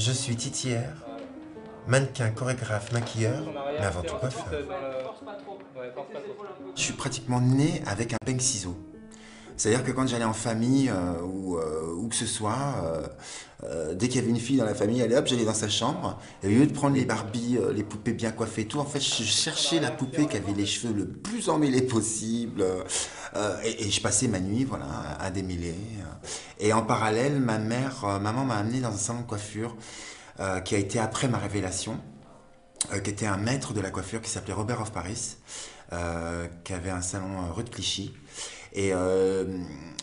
Je suis titière, mannequin, chorégraphe, maquilleur, mais avant tout coiffeur. Je suis pratiquement né avec un peigne-ciseau. C'est-à-dire que quand j'allais en famille ou où que ce soit, dès qu'il y avait une fille dans la famille, allez hop, j'allais dans sa chambre. Et au lieu de prendre les Barbies, les poupées bien coiffées et tout, en fait, je cherchais la poupée qui avait les cheveux le plus emmêlés possible. Et je passais ma nuit, voilà, à démêler. Et en parallèle, maman m'a amené dans un salon de coiffure qui a été après ma révélation, qui était un maître de la coiffure qui s'appelait Robert of Paris, qui avait un salon rue de Clichy. Et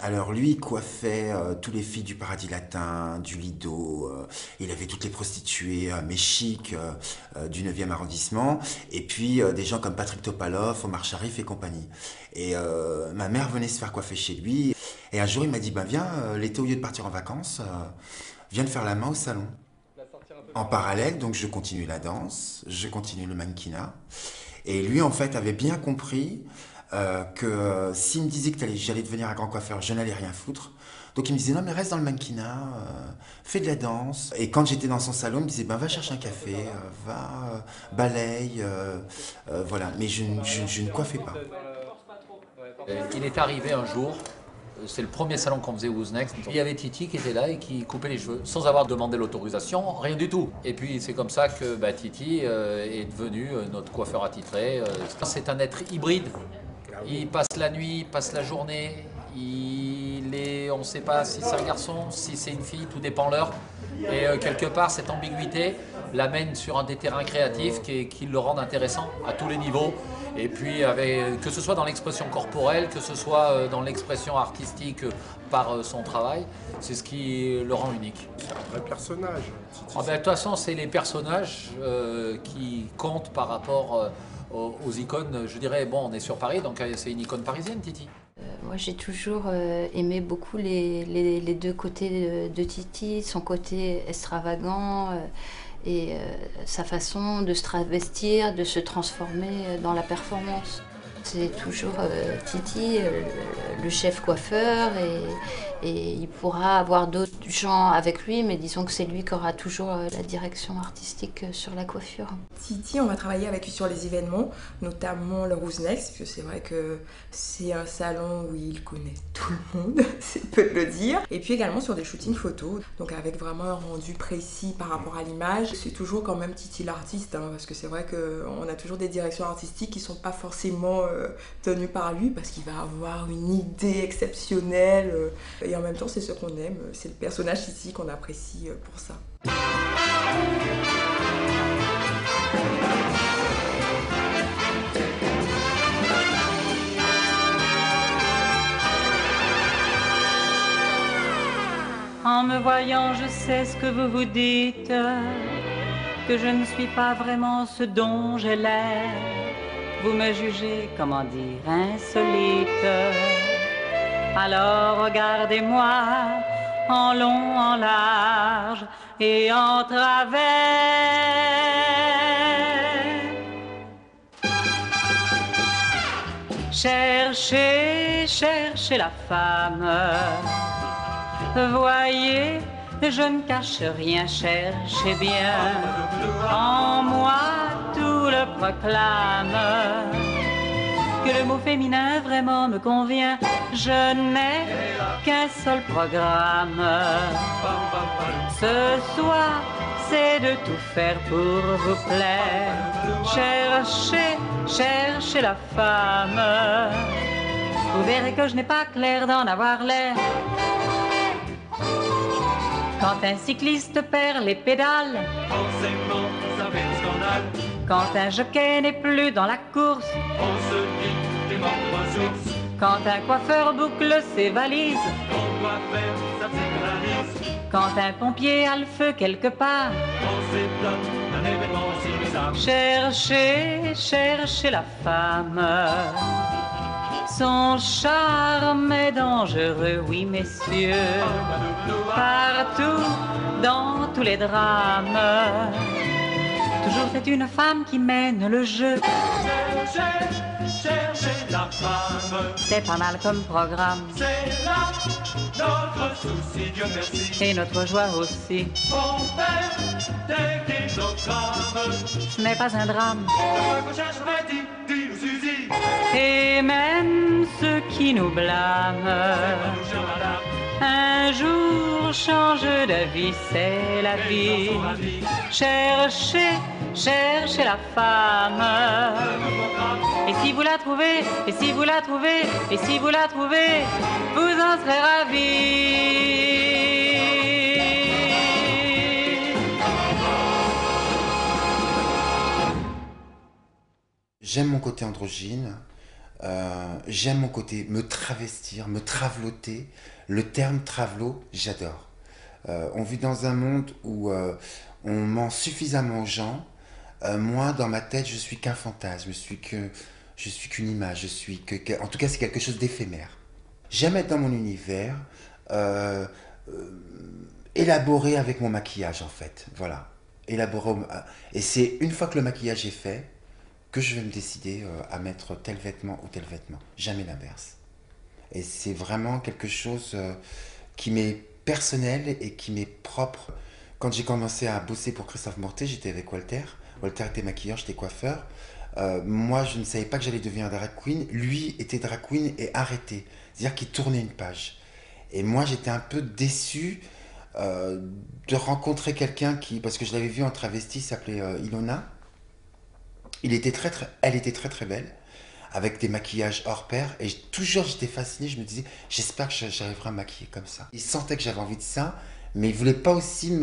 alors lui, il coiffait toutes les filles du Paradis Latin, du Lido, il avait toutes les prostituées, mais chic, du 9e arrondissement, et puis des gens comme Patrick Topalov, Omar Sharif et compagnie. Et ma mère venait se faire coiffer chez lui, et un jour il m'a dit, ben viens, l'été au lieu de partir en vacances, viens de faire la main au salon. En parallèle, donc je continue la danse, je continue le mannequinat, et lui en fait avait bien compris que s'il me disait que j'allais devenir un grand coiffeur, je n'allais rien foutre. Donc il me disait non mais reste dans le mannequinat, fais de la danse. Et quand j'étais dans son salon, il me disait ben va chercher un café, va balaye, voilà. Mais je ne coiffais pas. Il est arrivé un jour, c'est le premier salon qu'on faisait au Who's Next. Il y avait Titi qui était là et qui coupait les cheveux sans avoir demandé l'autorisation, rien du tout. Et puis c'est comme ça que Titi est devenu notre coiffeur attitré. C'est un être hybride. Il passe la nuit, il passe la journée, on ne sait pas si c'est un garçon, si c'est une fille, tout dépend l'heure. Et quelque part, cette ambiguïté l'amène sur un des terrains créatifs qui le rendent intéressant à tous les niveaux. Et puis, que ce soit dans l'expression corporelle, que ce soit dans l'expression artistique par son travail, c'est ce qui le rend unique. C'est un vrai personnage. De toute façon, c'est les personnages qui comptent par rapport aux icônes. Je dirais, bon, on est sur Paris, donc c'est une icône parisienne, Titi. Moi, j'ai toujours aimé beaucoup les deux côtés de Titi, son côté extravagant et sa façon de se travestir, de se transformer dans la performance. C'est toujours Titi, le chef coiffeur, et il pourra avoir d'autres gens avec lui, mais disons que c'est lui qui aura toujours la direction artistique sur la coiffure. Titi, on va travailler avec lui sur les événements, notamment le Who's Next, parce que c'est vrai que c'est un salon où il connaît tout le monde, c'est peu de le dire. Et puis également sur des shootings photos, donc avec vraiment un rendu précis par rapport à l'image. C'est toujours quand même Titi l'artiste, hein, parce que c'est vrai qu'on a toujours des directions artistiques qui ne sont pas forcément tenues par lui, parce qu'il va avoir une idée exceptionnelle. Et en même temps, c'est ce qu'on aime, c'est le personnage Titi qu'on apprécie pour ça. En me voyant, je sais ce que vous vous dites, que je ne suis pas vraiment ce dont j'ai l'air. Vous me jugez, comment dire, insolite. Alors regardez-moi en long, en large et en travers. Cherchez, cherchez la femme. Voyez, je ne cache rien, cherchez bien. En moi, tout le proclame. Que le mot féminin vraiment me convient. Je n'ai qu'un seul programme. Ce soir, c'est de tout faire pour vous plaire. Cherchez, cherchez la femme. Vous verrez que je n'ai pas clair d'en avoir l'air. Quand un cycliste perd les pédales, forcément, ça fait un scandale. Quand un jockey n'est plus dans la course, On se dit des morts source. quand un coiffeur boucle ses valises, Qu'on doit faire, ça s'égalise. quand un pompier a le feu quelque part, On s'étonne d'un événement si bizarre. cherchez, cherchez la femme. Son charme est dangereux, oui messieurs, partout, dans tous les drames. Toujours c'est une femme qui mène le jeu. chercher la femme. C'est pas mal comme programme. C'est là notre souci, Dieu merci. Et notre joie aussi. On fait des kilogrammes. Ce n'est pas un drame. La qu'on chercherait, dis-nous Suzy. Et même ceux qui nous blâment, Bonjour madame, un jour change d'avis, c'est la vie. Cherchez, cherchez la femme. Et si vous la trouvez, et si vous la trouvez, et si vous la trouvez, vous en serez ravis. J'aime mon côté androgyne, j'aime mon côté me travestir, me traveloter. Le terme travelot, j'adore. On vit dans un monde où on ment suffisamment aux gens. Moi, dans ma tête, je suis qu'un fantasme, je suis qu'une image, en tout cas, c'est quelque chose d'éphémère. J'aime être dans mon univers, élaboré avec mon maquillage, en fait. Voilà. Et c'est une fois que le maquillage est fait, que je vais me décider à mettre tel vêtement ou tel vêtement. Jamais l'inverse. Et c'est vraiment quelque chose qui m'est personnel et qui m'est propre. Quand j'ai commencé à bosser pour Christophe Mortet, j'étais avec Walter. Walter était maquilleur, j'étais coiffeur. Moi, je ne savais pas que j'allais devenir drag queen. Lui était drag queen et arrêté. C'est-à-dire qu'il tournait une page. Et moi, j'étais un peu déçu de rencontrer quelqu'un qui... Parce que je l'avais vu en travesti, il s'appelait Ilona. Elle était très très belle, avec des maquillages hors pair, et toujours j'étais fasciné, je me disais, j'espère que j'arriverai à me maquiller comme ça. Il sentait que j'avais envie de ça, mais il voulait pas aussi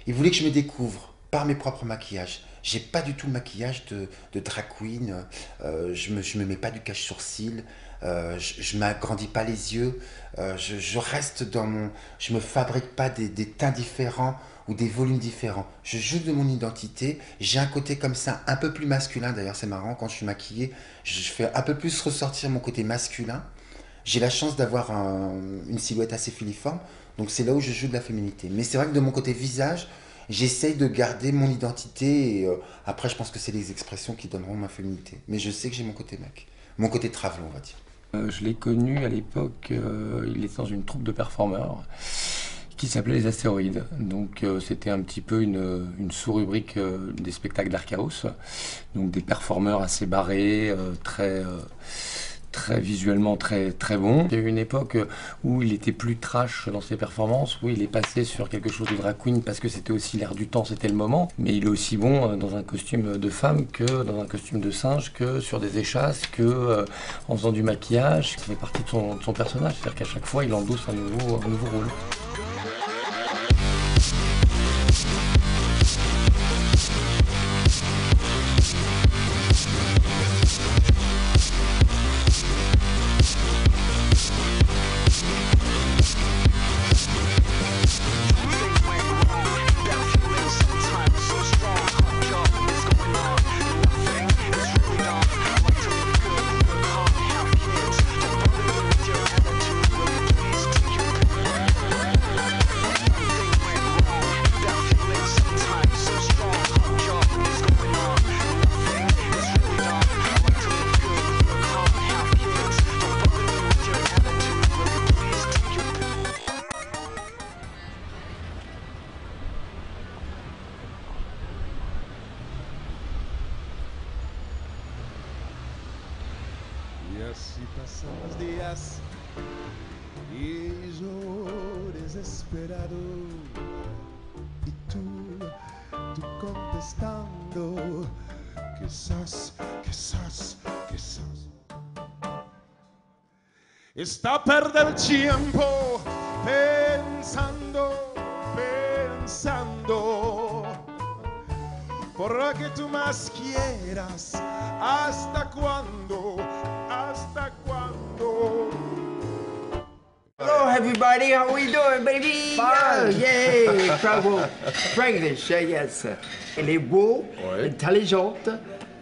il voulait que je me découvre par mes propres maquillages. J'ai pas du tout le maquillage de drag queen, je me mets pas du cache-sourcil, je m'agrandis pas les yeux, je reste dans je me fabrique pas des teints différents ou des volumes différents. Je joue de mon identité, j'ai un côté comme ça, un peu plus masculin, d'ailleurs c'est marrant, quand je suis maquillée, je fais un peu plus ressortir mon côté masculin. J'ai la chance d'avoir une silhouette assez filiforme, donc c'est là où je joue de la féminité. Mais c'est vrai que de mon côté visage, j'essaye de garder mon identité, et après je pense que c'est les expressions qui donneront ma féminité. Mais je sais que j'ai mon côté mec, mon côté travelot, on va dire. Je l'ai connu à l'époque, il était dans une troupe de performeurs qui s'appelait Les Astéroïdes. Donc c'était un petit peu une sous-rubrique des spectacles d'Archaos. Donc des performeurs assez barrés, très visuellement très bons. Il y a eu une époque où il était plus trash dans ses performances, où il est passé sur quelque chose de drag queen parce que c'était aussi l'air du temps, c'était le moment. Mais il est aussi bon dans un costume de femme que dans un costume de singe, que sur des échasses, que en faisant du maquillage, qui fait partie de son personnage. C'est-à-dire qu'à chaque fois, il endosse un nouveau rôle. Y así pasan los días y yo desesperado y tú contestando quizás está perder el tiempo pensando por lo que tú más quieras. ¿Hasta cuándo? Hello everybody, how we doing, baby? Fine. Yeah, Franglish, yes. Elle est beau, intelligente,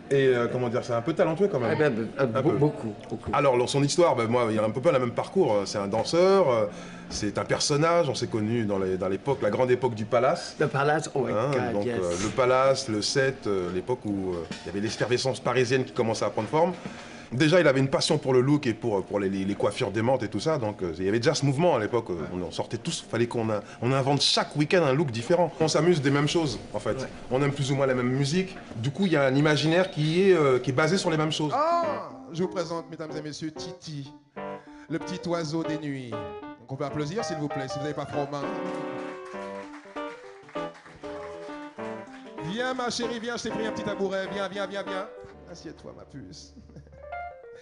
Et comment dire, c'est un peu talentueux quand même. Beaucoup. Alors, son histoire, moi, il a un peu pas le même parcours. C'est un danseur, c'est un personnage. On s'est connus dans l'époque, la grande époque du Palace. Le Palace, oh my God, donc, yes. le Palace, le 7, l'époque où il y avait l'effervescence parisienne qui commençait à prendre forme. Déjà, il avait une passion pour le look et pour les coiffures démentes et tout ça. Donc, il y avait déjà ce mouvement à l'époque. On sortait tous. Il fallait qu'on invente chaque week-end un look différent. On s'amuse des mêmes choses, en fait. Ouais. On aime plus ou moins la même musique. Du coup, il y a un imaginaire qui est basé sur les mêmes choses. Ah, je vous présente, mesdames et messieurs, Titi, le petit oiseau des nuits. Donc, on peut applaudir, s'il vous plaît, si vous n'avez pas froid aux mains. Viens, ma chérie, viens, je t'ai pris un petit tabouret. Viens. Assieds-toi, ma puce.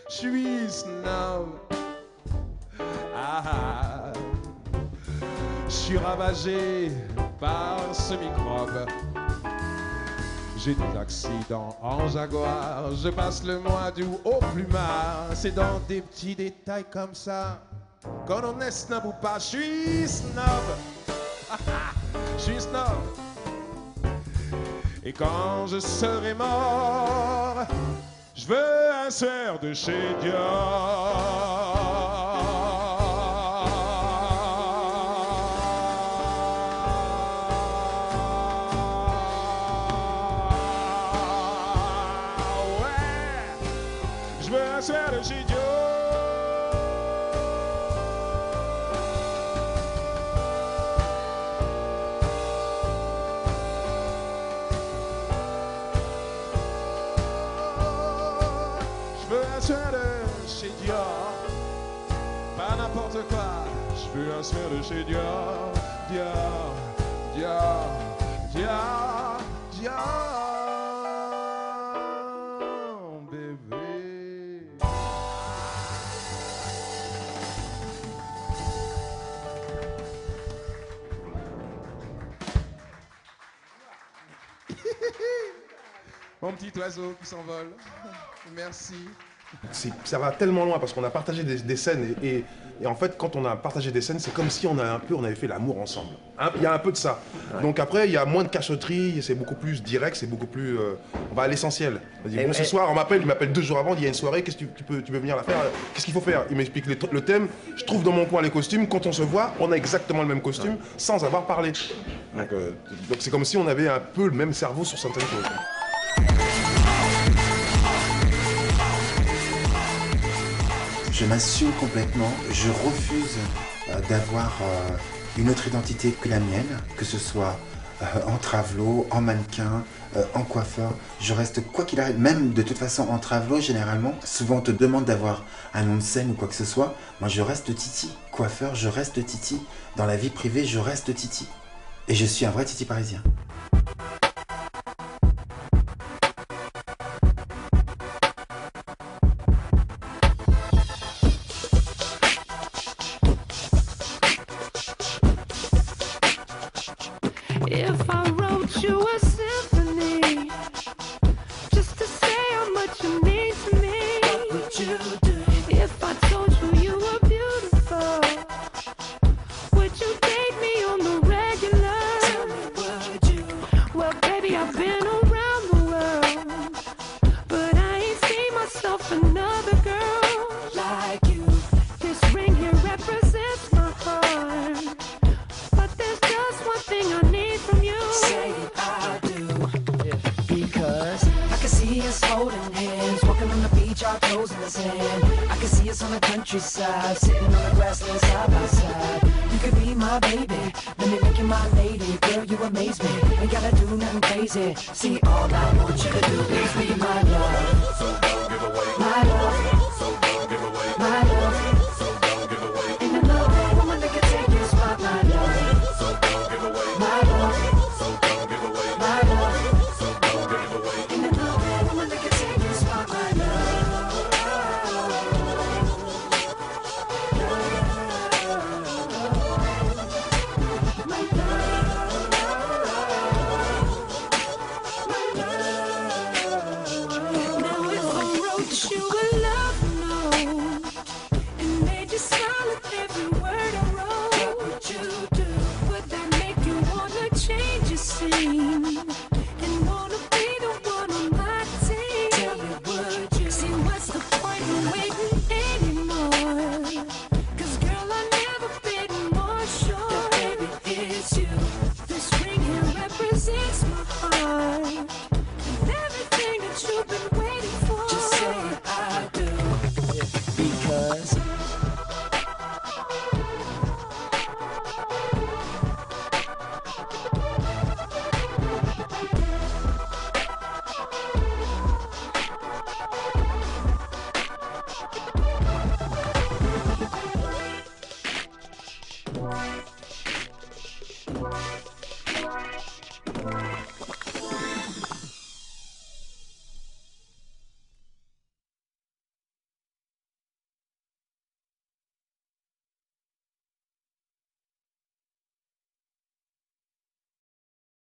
Je suis snob. Je suis ravagé par ce microbe. J'ai des accidents en Jaguar. Je passe le mois d'août au plumard. C'est dans des petits détails comme ça qu'on en est snob ou pas. Je suis snob. Je suis snob. Et quand je serai mort, je veux un suaire de chez Dior. Je veux un suaire de chez Dior. Chez Dior, pas n'importe quoi. Je veux un suaire de chez Dior, Dior, bébé. Mon petit oiseau qui s'envole. Merci. Ça va tellement loin parce qu'on a partagé des scènes et en fait quand on a partagé des scènes c'est comme si on avait fait l'amour ensemble. Il y a un peu de ça. Ouais. Donc après il y a moins de cachotterie, c'est beaucoup plus direct, c'est beaucoup plus on va à l'essentiel. Bon, ce soir il m'appelle 2 jours avant, il y a une soirée, qu'est-ce que tu peux venir la faire, qu'est-ce qu'il faut faire? Il m'explique le thème, je trouve dans mon coin les costumes, quand on se voit on a exactement le même costume sans avoir parlé. Donc c'est comme si on avait un peu le même cerveau sur certaines choses. Je m'assume complètement, je refuse d'avoir une autre identité que la mienne, que ce soit en travelot, en mannequin, en coiffeur. Je reste quoi qu'il arrive, même de toute façon en travelot généralement. Souvent on te demande d'avoir un nom de scène ou quoi que ce soit. Moi je reste Titi. Coiffeur, je reste Titi. Dans la vie privée, je reste Titi. Et je suis un vrai Titi parisien. If I wrote you a symphony just to say how much you mean to me, what would you do? If I told you you were beautiful, would you date me on the regular? Tell me, would you? Well, baby, I've been around the world, but I ain't seen myself another girl like you. This ring here represents my heart, but there's just one thing I need from you. Say I do. Because I can see us holding hands, walking on the beach, our toes in the sand. I can see us on the countryside, sitting on the grassland side by side. You could be my baby, let me make you my lady. Girl, you amaze me, ain't gotta do nothing crazy. See, all I want you to do is be my love.